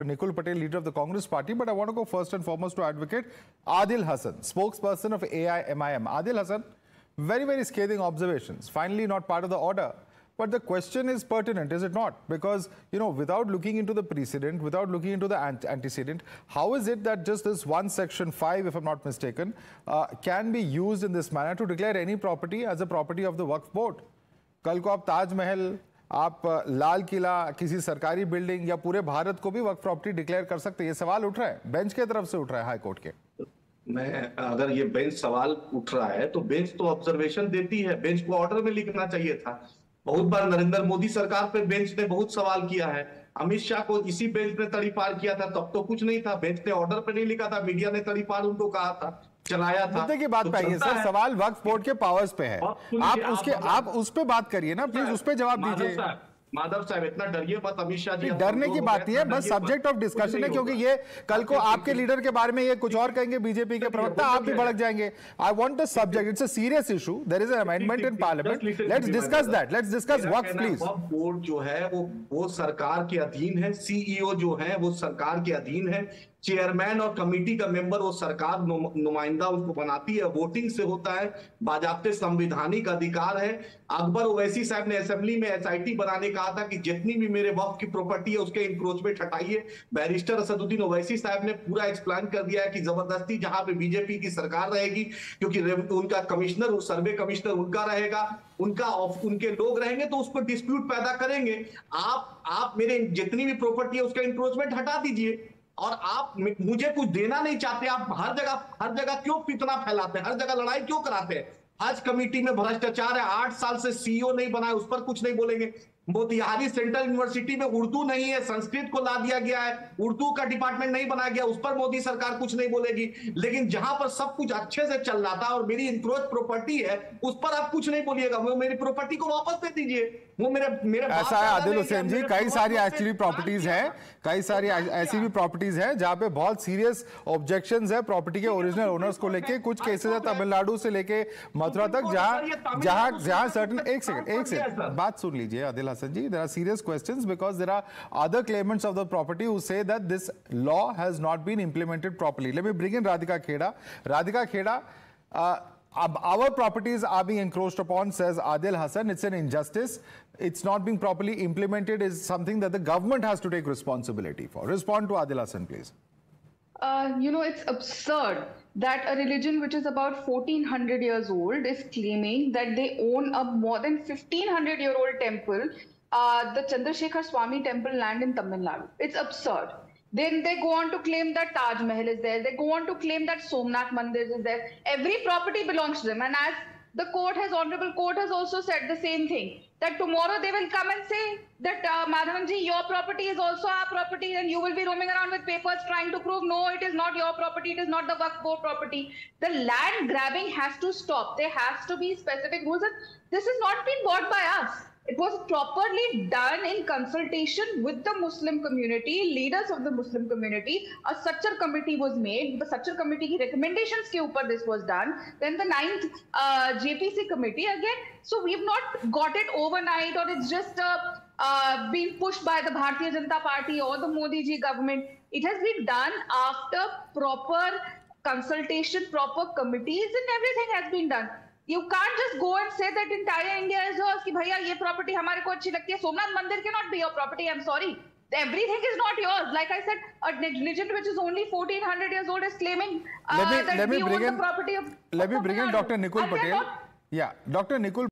Nikul Patel, leader of the Congress party, but I want to go first and foremost to advocate Adil Hasan, spokesperson of AIMIM. Adil Hasan, very scathing observations. Finally, not part of the order. But the question is pertinent, is it not? Because, without looking into the precedent, without looking into the antecedent, how is it that just this one section 5, if I'm not mistaken, can be used in this manner to declare any property as a property of the Waqf board? कल को आप ताजमहल, आप लाल किला, किसी सरकारी building या पूरे भारत को भी वक्फ प्रॉपर्टी डिक्लेयर कर सकते हैं? ये सवाल उठ रहा है, बेंच के तरफ से उठ रहा है, हाई कोर्ट के। अगर ये बेंच सवाल उठ रहा है तो बेंच तो ऑब्जर्वेशन देती है, बेंच को ऑर्डर में लिखना चाहिए था। बहुत बार नरेंद्र मोदी सरकार पे बेंच ने बहुत सवाल किया है, अमित शाह को इसी बेंच ने तड़ीपार किया था, तब तो कुछ नहीं था, बेंच ने ऑर्डर पे नहीं लिखा था, मीडिया ने तड़ीपार उनको कहा था, चलाया था। मुद्दे की बात पे आइए सर, सवाल वक्फ बोर्ड के पावर्स पे है, आप उस पे बात करिए ना प्लीज, उस पे जवाब दीजिए। माधव साहब इतना डरिए मत, अमित शाह जी डरने की बात नहीं है, बस सब्जेक्ट ऑफ डिस्कशन है, क्योंकि ये कल को आपके लीडर के बारे में ये कुछ और कहेंगे, बीजेपी के प्रवक्ता, आप भी भड़क जाएंगे। I want the subject, it's a serious issue, there is an amendment in parliament, let's discuss that, let's discuss वक्फ प्लीज। वक्फ बोर्ड जो है वो सरकार के अधीन है, सीईओ जो है वो सरकार के अधीन है, चेयरमैन और कमेटी का मेंबर वो सरकार नुमाइंदा उसको बनाती है, वोटिंग से होता है, बाजाप्ते संवैधानिक अधिकार है। अकबर ओवैसी साहब ने असेंबली में एसआईटी बनाने कहा था कि जितनी भी मेरे वक्फ की प्रॉपर्टी है उसके इंक्रोचमेंट हटाइए। बैरिस्टर असदुद्दीन ओवैसी साहब ने पूरा एक्सप्लेन कर दिया है कि जबरदस्ती जहां पे बीजेपी की सरकार रहेगी, क्योंकि उनका कमिश्नर, सर्वे कमिश्नर उनका रहेगा, उनके लोग रहेंगे तो उस पर डिस्प्यूट पैदा करेंगे। आप मेरे जितनी भी प्रॉपर्टी है उसका इंक्रोचमेंट हटा दीजिए, और आप मुझे कुछ देना नहीं चाहते, आप हर जगह क्यों फितना फैलाते हैं, हर जगह लड़ाई क्यों कराते हैं? हज कमेटी में भ्रष्टाचार है, 8 साल से सीईओ नहीं बनाए, उस पर कुछ नहीं बोलेंगे। मोतिहारी सेंट्रल यूनिवर्सिटी में उर्दू नहीं है, संस्कृत को ला दिया गया है, उर्दू का डिपार्टमेंट नहीं बनाया गया, उस पर मोदी सरकार कुछ नहीं बोलेगी। लेकिन जहां पर सब कुछ अच्छे से चल रहा था और मेरी इंक्रोच प्रॉपर्टी है उस पर आप कुछ नहीं बोलिएगा, वो मेरी प्रॉपर्टी को वापस दे दीजिए। वो मेरे ऐसा है आदिल हुसैन जी, कई सारी एक्चुअली प्रॉपर्टीज हैं, कई सारी ऐसी भी प्रॉपर्टीज हैं जहां पे बहुत सीरियस ऑब्जेक्शंस है प्रॉपर्टी के ओरिजिनल ओनर्स को लेके। कुछ केसेस है तमिलनाडु से लेके मथुरा तक, जहां सर्टेन, एक सेकंड बात सुन लीजिए Adil Hasan ji, there are serious questions because there are other claimants of the property who say that this law has not been implemented properly. Let me bring in Radhika Kheda. Radhika Kheda, our properties are being encroached upon, says Adil Hasan. It's an injustice. It's not being properly implemented is something that the government has to take responsibility for. Respond to Adil Hasan, please. It's absurd that a religion which is about 1400 years old is claiming that they own a more than 1500-year-old temple, the Chandrasekhar Swami temple land in Tamil Nadu. It's absurd. Then they go on to claim that Taj Mahal is there. They go on to claim that Somnath Mandir is there. Every property belongs to them. And as the honorable court has also said the same thing, that tomorrow they will come and say that Madhavan ji, your property is also our property, and you will be roaming around with papers trying to prove, no, it is not your property, it is not the Waqf board property. The land grabbing has to stop. There has to be specific rules. And this has not been bought by us. It was properly done in consultation with the Muslim community, leaders of the Muslim community. A Sachar committee was made. The Sachar committee ki recommendations ke upar this was done. Then the 9th JPC committee again. So we've not got it overnight, or it's just being pushed by the Bharatiya Janata Party or the Modi ji government. It has been done after proper consultation, proper committees, and everything has been done. You can't just go and say that entire India is yours, कि भैया ये property हमारे को अच्छी लगती है। सोमनाथ मंदिर cannot be your property. I'm sorry. Everything is not yours. Like I said, a religion which is only 1400 years old is claiming that we own the property of. Let me bring in Dr. Nikul Patel. Yeah, Dr. Nikul.